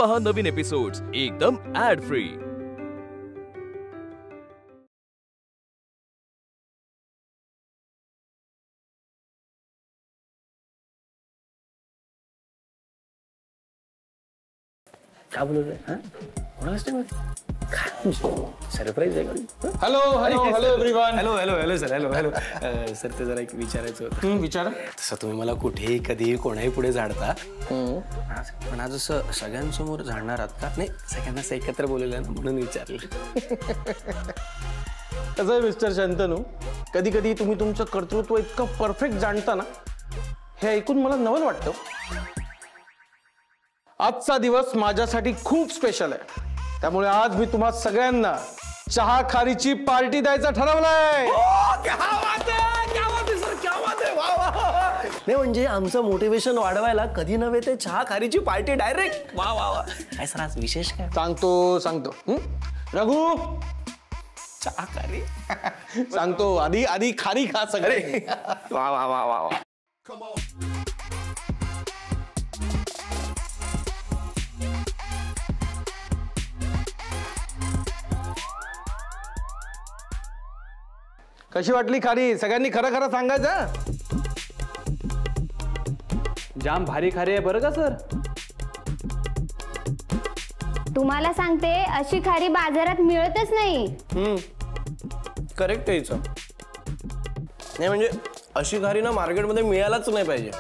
पहा नवीन एपिसोड्स एकदम add free. क्या बोल रहे हैं? सरप्राईज आहे का? Hello hello hello everyone. Hello hello hello sir. Hello hello sir, ते जरा एक विचारायचं होतं. विचारा. तसं तुम्ही मला कुठेही कधीही कोणाही पुढे झाडता, पण आज असं सगळ्यांसमोर झाडणार आहात का? नाही, सगळ्यांना असं एकत्र बोललेलं ना, म्हणून विचारलं. कसं आहे मिस्टर शंतनू, कधी कधी तुम्ही तुमचं कर्तृत्व इतकं परफेक्ट जाणता ना, हे ऐकून मला नवल वाटतं. आजचा दिवस माझ्यासाठी खूप स्पेशल आहे, त्यामुळे आज मी तुम्हा सगळ्यांना चहा खारीची पार्टी द्यायचा ठरवलंय. नाही म्हणजे आमचं मोटिवेशन वाढवायला कधी नव्हे ते चहा खारीची पार्टी डायरेक्ट. वा वा वा. काय सर आज विशेष काय? सांगतो रघु, चहा खारी सांगतो. आधी खारी खा सगळे. वा वा वा वा वा. कशी वाटली खारी? सगळ्यांनी खरं खरं सांगायचं. जाम भारी खारी आहे बरं का सर. तुम्हाला सांगते, अशी खारी बाजारात मिळतच नाही. करेक्ट आहे हिचं. नाही म्हणजे अशी खारी ना मार्केटमध्ये मिळायलाच नाही पाहिजे.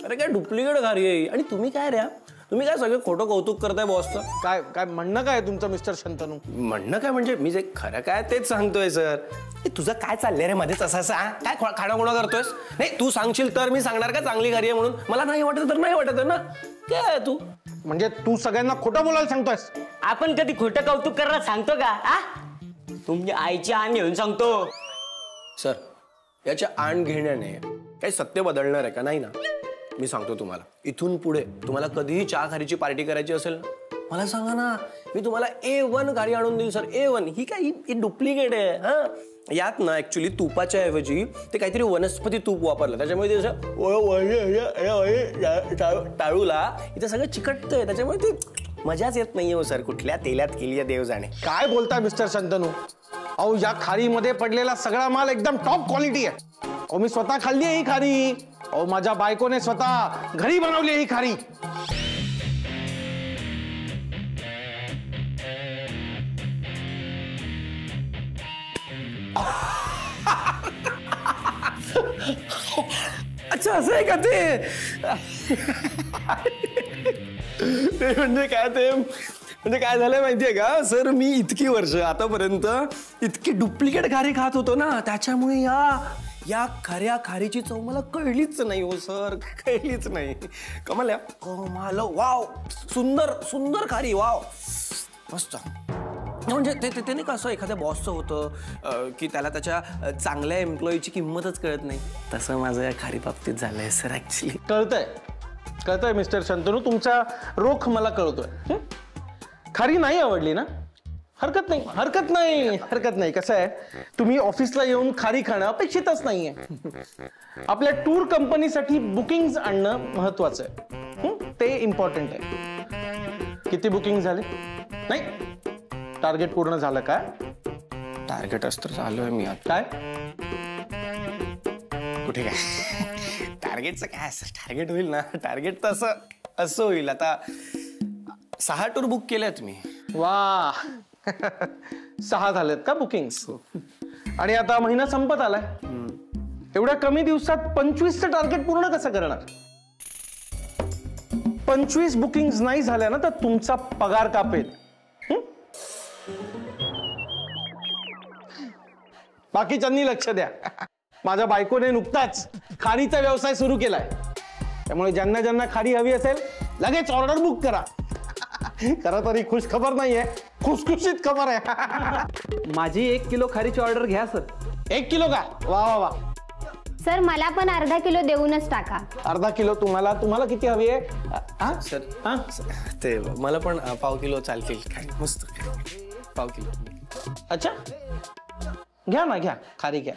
अरे काय डुप्लिकेट खारी आहे. आणि तुम्ही काय रे, तुम्ही काय सगळं खोटं कौतुक करताय बॉसचं? काय काय म्हणणं काय तुमचं मिस्टर शंतनू? म्हणणं काय म्हणजे मी जे खरं काय तेच सांगतोय सर. तुझं काय चाललंय रे मध्येच असं काय खाणाखुणा करतोयस? नाही तू सांगशील तर मी सांगणार का चांगली खारी आहे म्हणून? मला नाही वाटत तर नाही वाटत ना. काय तू म्हणजे तू सगळ्यांना खोटं बोलायला सांगतोयस? आपण कधी खोटं कौतुक करायला सांगतो का? तुमच्या आईची आण घेऊन सांगतो. सर, याच्या आण घेण्याने काही सत्य बदलणार आहे का? नाही ना. मी सांगतो तुम्हाला, इथून पुढे तुम्हाला कधीही चहा खारीची पार्टी करायची असेल ना, मला सांगा ना, मी तुम्हाला A1 खारी आणून देईल सर. A1. ही काय डुप्लिकेट आहे. हा, यात ना ऍक्च्युली तुपाच्या ऐवजी ते काहीतरी वनस्पती तूप वापरलं, त्याच्यामुळे ते टाळूला इथे सगळं चिकटतंय, त्याच्यामुळे ती मजाच येत नाहीये हो सर. कुठल्या तेलात केली आहे देव जाणे. काय बोलताय मिस्टर शंतनू? अहो, या खारीमध्ये पडलेला सगळा माल एकदम टॉप क्वालिटी आहे. अहो, मी स्वतः खाल्ली आहे ही खारी. अहो, माझ्या बायकोने स्वतः घरी बनवली आहे ही खारी. अच्छा असं आहे का ते? म्हणजे काय ते, म्हणजे काय झालंय माहितीये का सर, मी इतकी वर्ष आतापर्यंत इतकी डुप्लिकेट खारी खात होतो ना, त्याच्यामुळे या खऱ्या खारीची चव मला कळलीच नाही हो सर. कळलीच नाही. कमाल आहे. कमाल. वाव, सुंदर सुंदर खारी. वाव, मस्त. म्हणजे ते नाही का असं एखाद्या बॉसचं होतं की त्याला त्याच्या चांगल्या एम्प्लॉईची किंमतच कळत नाही, तसं माझं या खारी बाबतीत झालंय सर. ऍक्च्युली कळतंय मिस्टर शंतनू, तुमचा रोख मला कळतोय. खारी नाही आवडली ना? हरकत नाही. कसं आहे, तुम्ही ऑफिसला येऊन खारी खाणं अपेक्षितच नाहीये. आपल्या टूर कंपनीसाठी बुकिंग आणणं महत्वाचं आहे. ते इम्पॉर्टंट आहे. किती बुकिंग झाले? नाही, टार्गेट पूर्ण झालं का? टार्गेट असतं झालोय मी आता. काय कुठे काय टार्गेटचं काय असं? टार्गेट होईल ना, टार्गेट तर असं होईल. आता 6 टूर बुक केल्यात मी. वा, 6 झालेत का बुकिंग? आणि आता महिना संपत आलाय. एवढ्या कमी दिवसात 25चं टार्गेट पूर्ण कसं करणार? 25 बुकिंग नाही झाल्या ना, तर तुमचा पगार कापेल. बाकीच्यांनी लक्ष द्या. माझ्या बायकोने नुकताच खारीचा व्यवसाय सुरू केलाय, त्यामुळे ज्यांना ज्यांना खारी हवी असेल लगेच ऑर्डर बुक करा. खरं तरी खुश खबर नाहीये, खुशखुशीत खबर आहे. माझी 1 किलो खारीची ऑर्डर घ्या सर. 1 किलो का? वा वा वा. सर, मला पण अर्धा किलो देऊनच टाका. अर्धा किलो? तुम्हाला किती हवी आहे? सर ते मला पण पाव किलो चालतील. मस्त पाव किलो. अच्छा, घ्या ना, घ्या खारी घ्या.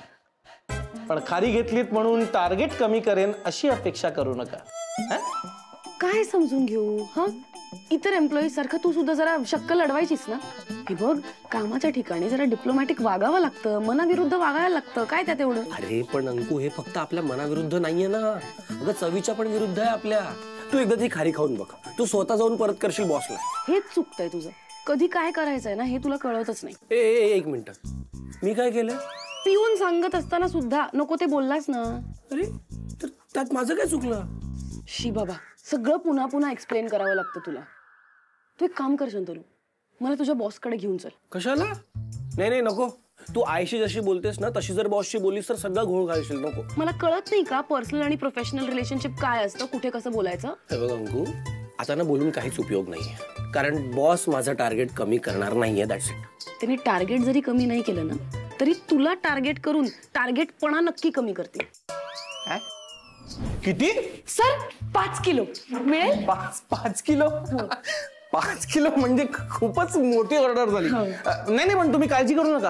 पण खारी घेतलीत म्हणून टार्गेट कमी करेन अशी अपेक्षा करू नका. काय समजून घेऊ? हा, इतर एम्प्लॉई सारखं तू सुद्धा जरा शक्कल लढवायचीस ना. हे बघ, कामाच्या ठिकाणी जरा डिप्लोमॅटिक वागावं लागतं, मनाविरुद्ध वागायला लागतं. काय त्यात एवढं? अरे पण अंकू, हे फक्त आपल्या मनाविरुद्ध नाहीये ना, अगं चवीच्या पण विरुद्ध आहे आपल्या. तू एकदा ती खारी खाऊन बघ, तू स्वतः जाऊन परत करशील बॉसला. हेच चुकतंय तुझं. कधी काय करायचंय ना हे तुला कळतच नाही. एक मिनिट, मी काय केलं? पिऊन सांगत असताना सुद्धा नको ते बोललास ना. अरे तर त्यात माझं काय चुकलं? शी बाबा, सगळं पुन्हा पुन्हा एक्सप्लेन करावं लागतं तुला. तू एक काम कर शंतनू, मला तुझ्या बॉसकडे घेऊन चल. कशाला? नाही नाही नको. तू आईशी जशी बोलतेस ना तशी जर बॉसशी बोललीस तर सगळं घोळ घालशील. नको. मला कळत नाही का पर्सनल आणि प्रोफेशनल रिलेशनशिप काय असतं, कुठे कसं बोलायचं? हे बघ अंकू, आता ना बोलून काहीच उपयोग नाहीये, कारण बॉस माझं टार्गेट कमी करणार नाहीये. That's it. त्यांनी टार्गेट जरी कमी नाही केलं ना तरी तुला टार्गेट करून टार्गेटपणा नक्की कमी करतील. किती? सर 5 किलो मिळेल? 5 किलो? 5 किलो म्हणजे खूपच मोठी ऑर्डर झाली. नाही नाही, पण तुम्ही काळजी करू नका,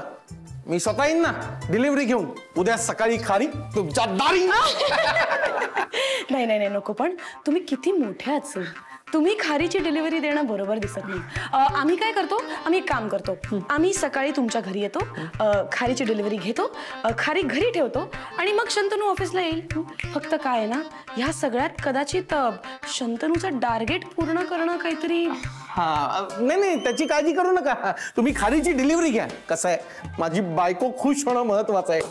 मी स्वतः येईन ना डिलिव्हरी घेऊन. उद्या सकाळी खारी तुमच्या दारी. नाही नाही नको, पण तुम्ही किती मोठे आहात सर. तुम्ही खारीची डिलिव्हरी देणं बरोबर दिसत नाही. आम्ही काय करतो, आम्ही एक काम करतो, आम्ही सकाळी तुमच्या घरी येतो, खारीची डिलिव्हरी घेतो, खारी घरी ठेवतो आणि मग शंतनू ऑफिसला येईल. फक्त काय आहे ना, ह्या सगळ्यात कदाचित शंतनूचं टार्गेट पूर्ण करणं काहीतरी. हा नाही नाही, त्याची काळजी करू नका, तुम्ही खारीची डिलिव्हरी घ्या. कसं आहे, माझी बायको खुश होणं महत्वाचं आहे.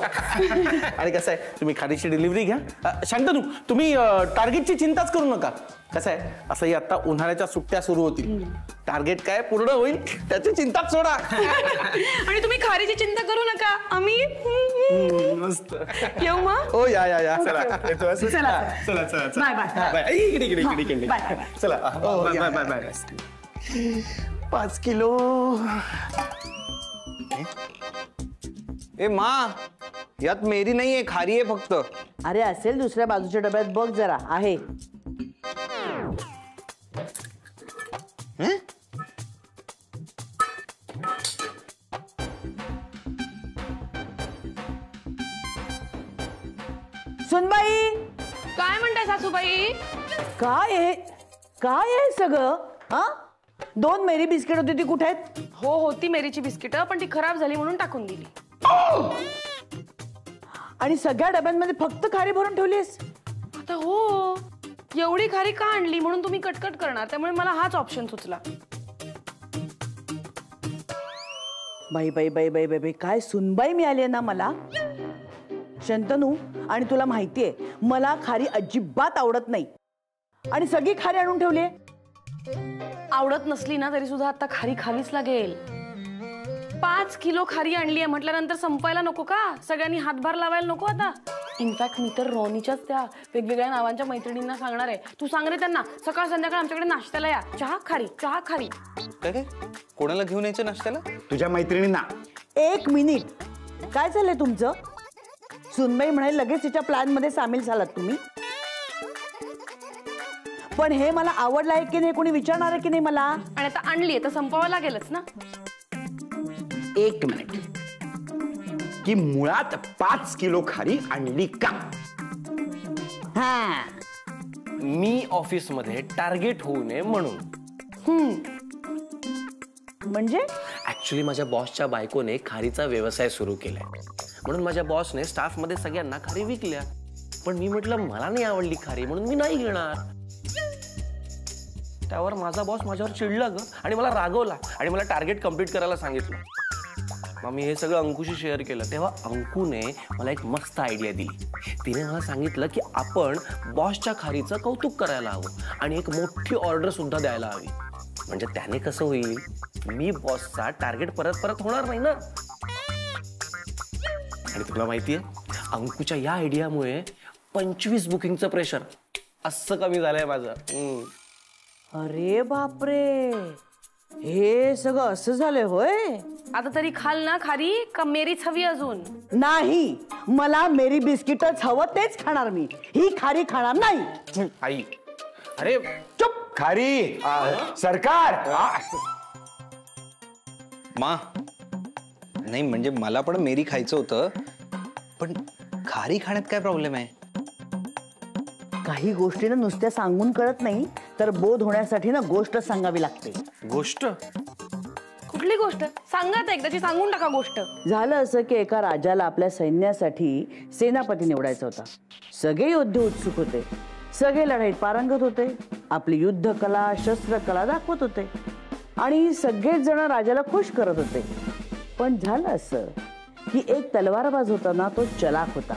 आणि कसं आहे, तुम्ही खारीची डिलिव्हरी घ्या. शंतनू, तुम्ही टार्गेटची चिंताच करू नका. कसं आहे, असंही आता उन्हाळ्याच्या सुट्ट्या सुरू होतील, टार्गेट काय पूर्ण होईल त्याची चिंताच सोडा. आणि तुम्ही खारीची चिंता करू नका, आम्ही मस्त. येऊ मग. हो या या या. चला चला चला चला बाय बाय. बाय. इकडे इकडे इकडे इकडे. Bye bye. चला. Bye bye bye. 5 किलो. ए मा, यात मेरी नाहीये, खारी आहे फक्त. अरे असेल दुसऱ्या बाजूच्या डब्यात, बघ जरा आहे. सुनबाई, काय म्हणताय सासूबाई? काय आहे सगळं? हा, 2 मेरी बिस्किट होती, ती कुठे आहेत? हो होती मेरीची बिस्किट, पण ती खराब झाली म्हणून टाकून दिली. आणि सगळ्या डब्यांमध्ये फक्त खारी भरून ठेवलीस? आता हो, एवढी खारी का आणली म्हणून तुम्ही कटकट करणार, त्यामुळे मला हाच ऑप्शन सुचला. बाई बाई बाई बाई बाई बाई, काय सुनबाई मिळाली ना मला. शंतनू, आणि तुला माहितीये मला खारी अजिबात आवडत नाही, आणि सगळी खारी आणून ठेवली. आवडत नसली ना तरी सुद्धा आता खारी खावीच लागेल. 5 किलो खारी आणली आहे म्हटल्यानंतर संपायला नको का? सगळ्यांनी हातभार लावायला नको आता? इनफॅक्ट मी तर रॉनीच्याच त्या वेगवेगळ्या नावांच्या मैत्रिणींना सांगणार आहे. तू सांग रे त्यांना, सकाळ संध्याकाळ आमच्याकडे नाश्त्याला या, चहा खारी चहा खारी. काय कोणाला घेऊन यायचं नाश्त्याला? तुझ्या मैत्रिणींना. 1 मिनिट, काय झालंय तुमचं? सुनबाई म्हणाले लगेच तिच्या प्लॅन मध्ये सामील झालात तुम्ही. पण हे मला आवडलं आहे की नाही कोणी विचारणार आहे की नाही मला? आणि आता आणली आहे तर संपवावं लागेलच ना. 1 मिनिट, की मुळात 5 किलो खारी आणली का? हा, मी ऑफिस मध्ये टार्गेट होऊ नये म्हणून. म्हणजे ऍक्च्युली माझ्या बॉसच्या बायकोने खारीचा व्यवसाय सुरू केलाय, म्हणून माझ्या बॉसने स्टाफ मध्ये सगळ्यांना खारी विकल्या. पण मी म्हटलं मला नाही आवडली खारी म्हणून मी नाही घेणार. त्यावर माझा बॉस माझ्यावर चिडला ग आणि मला रागवला आणि मला टार्गेट कम्प्लीट करायला सांगितलं. मग मी हे सगळं अंकुशी शेअर केलं. तेव्हा अंकुने मला एक मस्त आयडिया दिली. तिने मला सांगितलं की आपण बॉसच्या खारीचं कौतुक करायला हवं आणि एक मोठी ऑर्डर सुद्धा द्यायला हवी. म्हणजे त्याने कसं होईल, मी बॉसचा टार्गेट परत परत होणार नाही ना. आणि तुला माहितीये, अंकुच्या या आयडियामुळे 25 बुकिंगचं प्रेशर असं कमी झालंय माझं. अरे बापरे, हे सगळं असं झालंय होय? आता तरी खाल ना खारी, का मेरीच हवी अजून? नाही, मला मेरी बिस्किटच हवं, तेच खाणार मी. ही खारी खाणार नाही. आई, अरे चुप. खारी सरकार. मा, नाही म्हणजे मला पण मेरी खायचं होतं, पण खारी खाण्यात काय प्रॉब्लेम आहे? काही गोष्टी ना नुसत्या सांगून कळत नाही, तर बोध होण्यासाठी ना गोष्ट सांगावी लागते. गोष्ट? कुठली गोष्ट सांगा, तर एकदाची सांगून टाका गोष्ट. झालं असं की एका राजाला आपल्या सैन्यासाठी सेनापती निवडायचा होता. सगळे योद्धे उत्सुक होते, सगळे लढाईत पारंगत होते, आपली युद्ध कला शस्त्रकला दाखवत होते आणि सगळेच जण राजाला खुश करत होते. पण झालं असं की एक तलवारबाज होता ना, तो चलाख होता.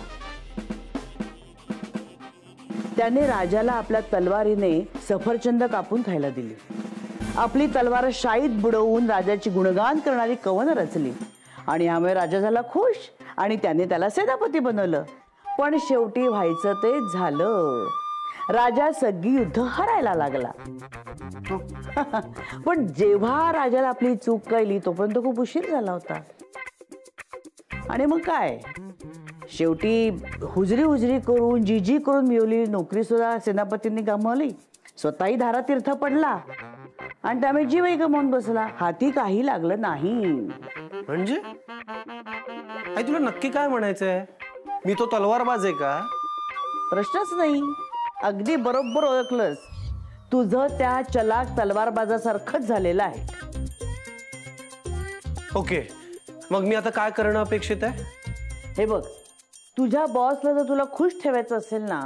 त्याने राजाला आपल्या तलवारीने सफरचंद कापून खायला दिली. आपली तलवार शाईत बुडवून राजाची गुणगान करणारी कवनं रचली आणि यामुळे राजा झाला खुश आणि त्याने त्याला सेनापती बनवलं. पण शेवटी व्हायचं ते झालं. राजा सगळी युद्ध हरायला लागला. पण जेव्हा राजाला आपली चूक कळली तोपर्यंत खूप उशीर झाला होता. आणि मग काय, शेवटी हुजरी करून जी करून मिळवली नोकरी सुद्धा सेनापतींनी गमावली. स्वतःही धारातीर्थ पडला आणि त्यामुळे जीवही गमावून बसला. हाती काही लागलं नाही. म्हणजे आई तुला नक्की काय म्हणायचंय? मी तो तलवारबाज आहे का? प्रश्नच नाही. अगदी बरोबर ओळखलंस. तुझं त्या चलाक तलवारबाजासारखंच झालेलं आहे. ओके, मग मी आता काय करणं अपेक्षित आहे? हे बघ, तुझ्या बॉसला जर तुला खुश ठेवायचं असेल ना,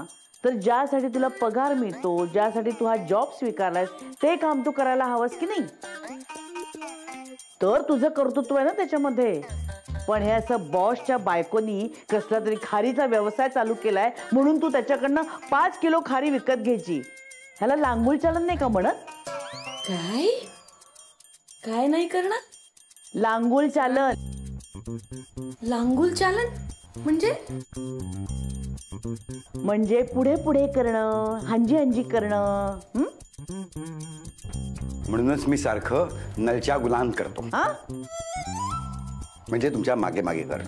तर ज्यासाठी तुला पगार मिळतो, ज्यासाठी तू हा जॉब स्वीकारलायस, ते काम तू करायला हवंस की नाही? तर तुझं कर्तृत्व आहे ना त्याच्यामध्ये. पण हे असं बॉसच्या बायकोनी कसला तरी खारीचा व्यवसाय चालू केलाय म्हणून तू त्याच्याकडनं 5 किलो खारी विकत घ्यायची, ह्याला लांगुल चालन नाही का म्हणत? काय काय नाही करणार? लांगुल चालन. लांगुल चालन म्हणजे पुढे पुढे करणं, हंजी करणं. म्हणूनच मी सारखं नलच्या गुलाम करतो. म्हणजे तुमच्या मागे मागे कर.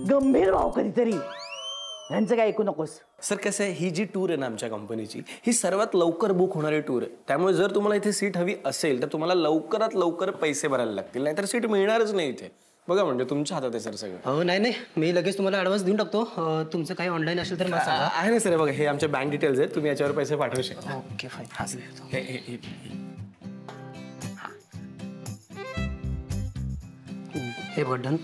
गंभीर भाव कधीतरी, यांचं काय ऐकू नकोस. सर कसं आहे, ही जी टूर आहे ना आमच्या कंपनीची, ही सर्वात लवकर बुक होणारी टूर आहे. त्यामुळे जर तुम्हाला इथे सीट हवी असेल तर तुम्हाला लवकरात लवकर पैसे भरायला लागतील, नाहीतर सीट मिळणारच नाही इथे. बघा म्हणजे तुमच्या हातात आहे सर सगळं. हो नाही मी लगेच तुम्हाला ॲडव्हान्स देऊन टाकतो. तुमचं काही ऑनलाईन असेल तर मला सांगा. आहे ना सर, बघा हे आमचे बँक डिटेल्स आहेत, तुम्ही याच्यावर पैसे पाठवू शकता. Okay fine. हे बटन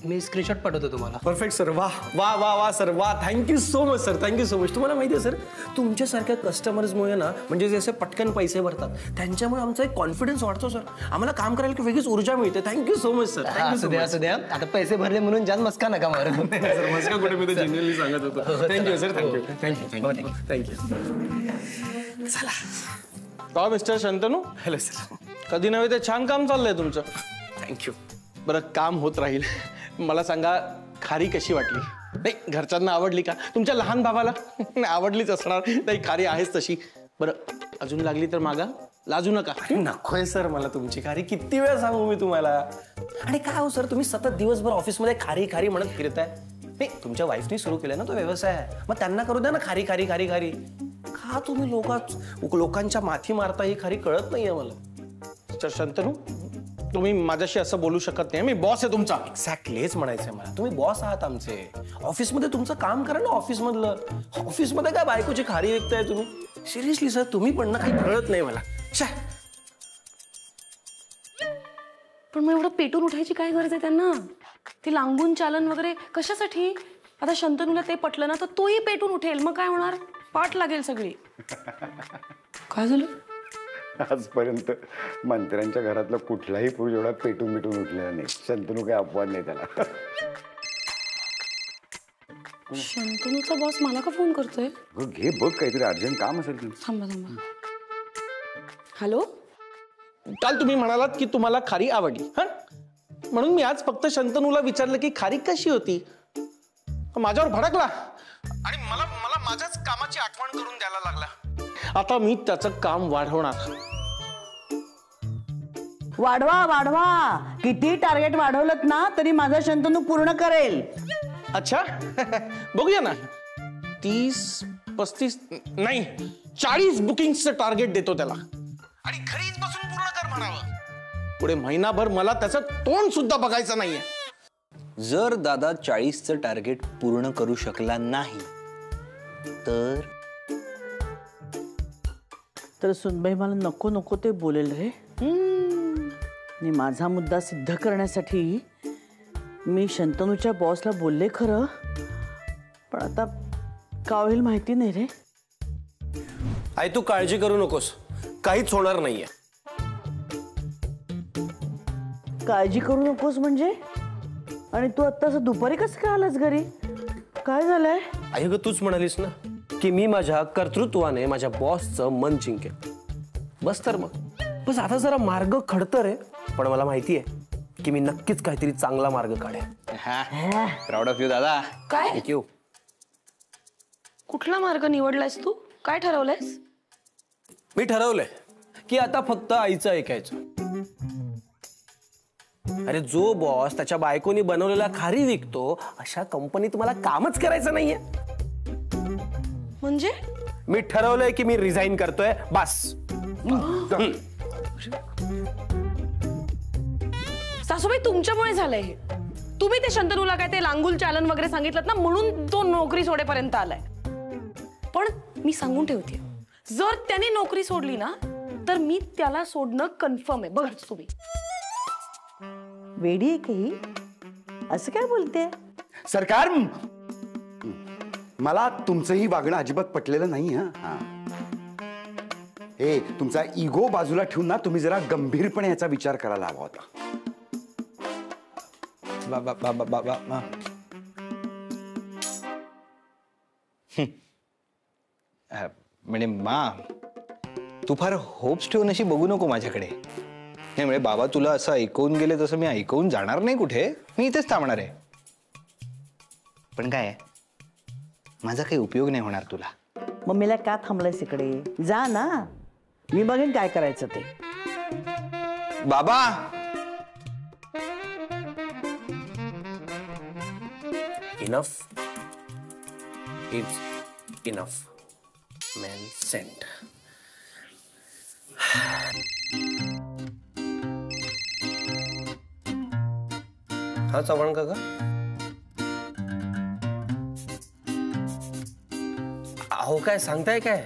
मी स्क्रीनशॉट पाठवतो तुम्हाला. Perfect sir. वा वा वा वा सर, वा. Thank you so much sir, thank you so much. तुम्हाला माहिती आहे सर, तुमच्यासारख्या कस्टमर्समुळे ना, म्हणजे जसे पटकन पैसे भरतात त्यांच्यामुळे आमचा एक कॉन्फिडन्स वाढतो सर. आम्हाला काम करायला की वेगळीच ऊर्जा मिळते. Thank you so much sir. असू द्या. आता पैसे भरले म्हणून जास्त मस्का नका मारू. सर मस्का कुठे, मी तर जेन्युइनली सांगत होतो. Thank you sir. थँक्यू. चला मिस्टर शंतनू. Hello sir. कधी नव्हे ते छान काम चाललंय तुमचं. थँक्यू. बरं, काम होत राहील. मला सांगा, खारी कशी वाटली? नाही, घरच्यांना आवडली का? तुमच्या लहान भावाला आवडलीच असणार. नाही, खारी आहेच तशी. बरं, अजून लागली तर मागा, लाजू नका. नकोय सर मला तुमची खारी. किती वेळ सांगू मी तुम्हाला? आणि काय हो सर, तुम्ही सतत दिवसभर ऑफिसमध्ये खारी म्हणत फिरताय. नाही, तुमच्या वाईफनी सुरू केलाय ना तो व्यवसाय, मग त्यांना करू द्या ना खारी. का तुम्ही लोकांच्या माथी मारता? ही खारी कळत नाहीये मला. मिस्टर शंतनू, तुम्ही माझ्याशी असं बोलू शकत नाही. मी बॉस आहे तुमचा. एक्झॅक्टलीच म्हणायचंय मला. तुम्ही बॉस आहात आमचे. ऑफिसमध्ये तुमचं काम करा ना. ऑफिसमध्ये काय बायकोची खारी विकताय तुम्ही? सिरियसली सर, तुम्ही पण ना, काही कळत नाही मला. पण मग एवढं पेटून उठायची काय गरज आहे त्यांना? ती लांबून चालन वगैरे कशासाठी? आता शंतनूला ते पटलं ना, तर तोही पेटून उठेल. मग काय होणार? पाठ लागेल सगळी. काय झालं? आजपर्यंत मंत्र्यांच्या घरातला कुठलाही पुरुष एवढा पेटून उठलेला नाही. शंतनू काही अपवाद नाही त्याला. शंतनूचा बॉस मला का फोन करतोय? घे बघ, काहीतरी अर्जंट काम असेल. थांबा. हॅलो. काल तुम्ही म्हणालात की तुम्हाला खारी आवडली, म्हणून मी आज फक्त शंतनूला विचारलं की खारी कशी होती. माझ्यावर भडकला आणि मला माझ्याच कामाची आठवण करून द्यायला लागला. आता मी त्याचं काम वाढवणार. वाढवा. किती टार्गेट वाढवलं ना तरी माझा शंतनू पूर्ण करेल. अच्छा. बघूया ना. 30, 35 नाही 40 बुकिंगचं टार्गेट देतो त्याला. आणि घरीच बसून पूर्ण कर म्हणावं. पुढे महिनाभर मला त्याचं तोंड सुद्धा बघायचं नाहीये. जर दादा 40चं टार्गेट पूर्ण करू शकला नाही तर सुनबाई मला नको नको ते बोलेल रे. आणि माझा मुद्दा सिद्ध करण्यासाठी मी शंतनूच्या बॉसला बोलले खरं, पण आता का होईल माहिती नाही रे. आई तू काळजी करू नकोस, काहीच होणार नाहीये. काळजी करू नकोस म्हणजे? आणि तू आत्ताच दुपारी कसं काय आलास घरी? काय झालंय? आई ग तूच म्हणालीस ना की मी माझ्या कर्तृत्वाने माझ्या बॉसचं मन जिंकेल. बस तर मग, बस आता जरा मार्ग खडतर आहे, पण मला माहिती आहे की मी नक्कीच काहीतरी चांगला मार्ग काढेन. प्राऊड ऑफ यू दादा. काय? थँक्यू. कुठला मार्ग निवडलायस तू? काय ठरवलंयस? मी ठरवलंय की आता फक्त आईचं ऐकायचं. अरे जो बॉस त्याच्या बायकोनी बनवलेला खारी विकतो अशा कंपनीत मला कामच करायचं नाहीये. म्हणजे मी ठरवलंय की मी रिझाईन करतोय, बस. सासूबाई तुमच्यामुळे झालंय हे. तुम्ही ते शंतनूला काय ते लांगुल चालन वगैरे सांगितलं ना, म्हणून तो नोकरी सोडेपर्यंत आलाय. पण मी सांगून ठेवते, जर त्याने नोकरी सोडली ना तर मी त्याला सोडणं कन्फर्म आहे. बघाच तुम्ही. वेडी आहे काही? असं काय बोलते? सरकार, मला तुमचंही वागणं अजिबात पटलेलं नाही. हा, तुमचा इगो बाजूला ठेवून ना तुम्ही जरा गंभीरपणे याचा विचार करायला हवा होता. म्हणजे मा, तू फार होप्स ठेवून अशी बघू नको माझ्याकडे. त्यामुळे बाबा तुला असं ऐकवून गेले तसं मी ऐकवून जाणार नाही कुठे. मी इथेच थांबणार आहे. पण काय, माझा काही उपयोग नाही होणार तुला. मम्मीला का थांबलायस इकडे? जा ना, मी बघेन काय करायचं ते. बाबा, enough is enough. Mail sent. हा चव्हाण काका, अहो काय सांगताय काय?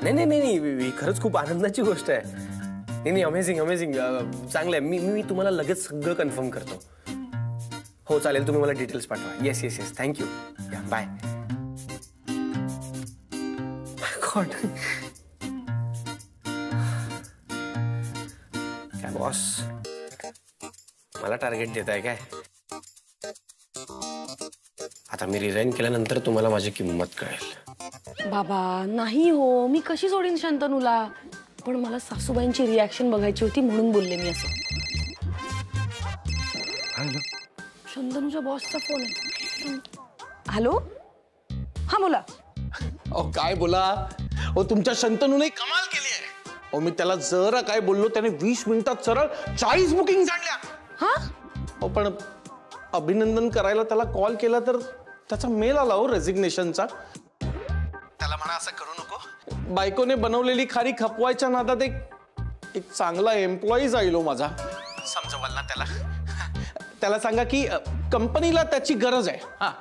नाही नाही नाही, खरंच खूप आनंदाची गोष्ट आहे. नाही नाही, अमेझिंग अमेझिंग, चांगलं आहे. मी तुम्हाला लगेच सगळं कन्फर्म करतो. हो चालेल, तुम्ही मला डिटेल्स पाठवा. Yes yes yes, thank you. Bye. काय बॉस, मला टार्गेट देताय काय? आता मी रिझाईन केल्यानंतर तुम्हाला माझी किंमत कळेल. बाबा नाही हो, मी कशी सोडीन शंतनूला? पण मला सासूबाईंची रिॲक्शन बघायची होती म्हणून बोलले मी असं. शंतनूच्या बॉसचा फोन आहे. हॅलो, हा बोला. काय बोला? तुमच्या शंतनूने कमाल केली आहे. मी त्याला जरा काय बोललो, त्याने 20 मिनिटात सरळ 40 बुकिंग आणल्या. हा, पण अभिनंदन करायला त्याला कॉल केला तर त्याचा मेल आला हो रेझिग्नेशनचा. त्याला म्हणा असं करू नको. बायकोने बनवलेली खारी खपवायच्या नादात एक चांगला एम्प्लॉई जाईल हो माझा. समजवाल ना त्याला? त्याला सांगा की कंपनीला त्याची गरज आहे. हा,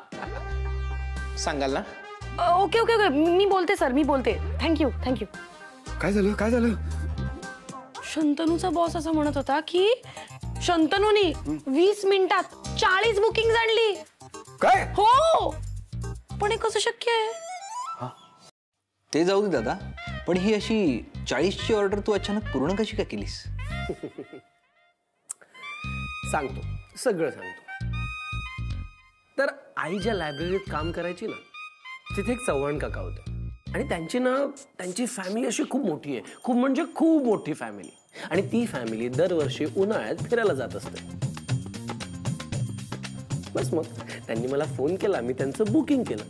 सांगाल ना? ओके ओके ओके, मी बोलते सर, मी बोलते. Thank you thank you. काय झालं? काय झालं? शंतनूचा बॉस असं म्हणत होता की शंतनूनी 20 मिनिटात 40 बुकिंग आणली. काय? हो, पण हे कसं शक्य आहे? ते जाऊ दे दादा, पण ही अशी 40ची ऑर्डर तू अचानक पूर्ण कशी काय केलीस? सांगतो, सगळं सांगतो. तर आई ज्या लायब्ररीत काम करायची ना, तिथे एक चव्हाण काका होते. आणि त्यांची फॅमिली अशी खूप मोठी आहे. खूप म्हणजे खूप मोठी फॅमिली. आणि ती फॅमिली दरवर्षी उन्हाळ्यात फिरायला जात असते. बस मग त्यांनी मला फोन केला, मी त्यांचं बुकिंग केलं.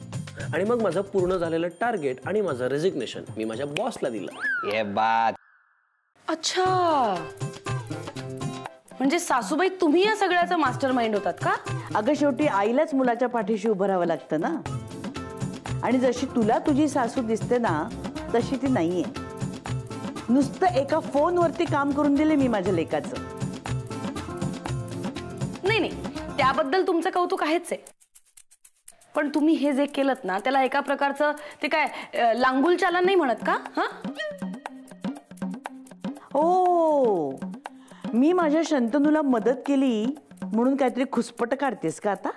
आणि मग माझं पूर्ण झालेलं टार्गेट आणि माझं रेझिग्नेशन मी माझ्या बॉसला दिलं. ये बात. अच्छा, म्हणजे सासूबाई तुम्ही या सगळ्याचा मास्टर माइंड होतात का? अगं शेवटी आईलाच मुलाच्या पाठीशी उभं राहावं लागतं ना. आणि जशी तुला तुझी सासू दिसते ना, तशी ती नाहीये. नुसतं एका फोनवरती काम करून दिले मी माझ्या लेकाचं. नाही नाही, त्याबद्दल तुमचं कौतुक आहेच आहे. पण तुम्ही हे जे केलं ना त्याला एका प्रकारचं ते काय लांगुल चालन नाही म्हणत का? हा ओ, मी माझ्या शंतनूला मदत केली म्हणून काहीतरी खुसपट काढतेस का आता?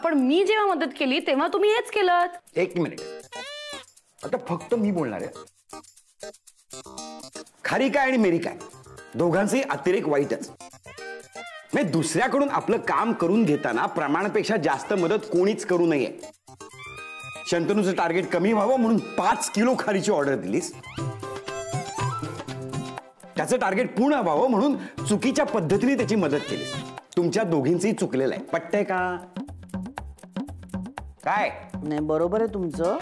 पण मी जेव्हा मदत केली तेव्हा तुम्ही हेच केलं. एक मिनिट, आता फक्त मी बोलणार आहे. खारी काय आणि मेरी काय दोघांचेही अतिरेक वाईटच. नाही, दुसऱ्याकडून आपलं काम करून घेताना प्रमाणापेक्षा जास्त मदत कोणीच करू नये. शंतनूचं टार्गेट कमी व्हावं म्हणून 5 किलो खारीची ऑर्डर दिलीस. त्याचं टार्गेट पूर्ण व्हावं म्हणून चुकीच्या पद्धतीने त्याची मदत केलीस. तुमच्या दोघींचंही चुकलेलं आहे. पटतंय का? काय नाही, बरोबर आहे तुमचं.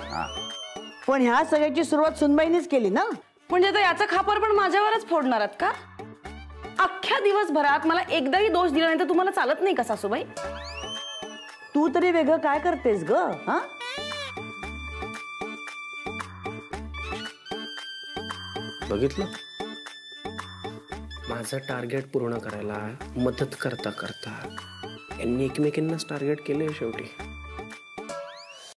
पण ह्या सगळ्याची सुरुवात सुनबाईनीच केली ना. म्हणजे आता याचा खापर पण माझ्यावरच फोडणार आहात का? अख्ख्या दिवसभरात मला एकदाही दोष दिला नाही तर तुम्हाला चालत नाही का सासूबाई? तू तरी वेगळं काय करतेस ग? हा, बघितलं, माझं टार्गेट पूर्ण करायला मदत करता करता यांनी एकमेकींनाच टार्गेट केलंय शेवटी.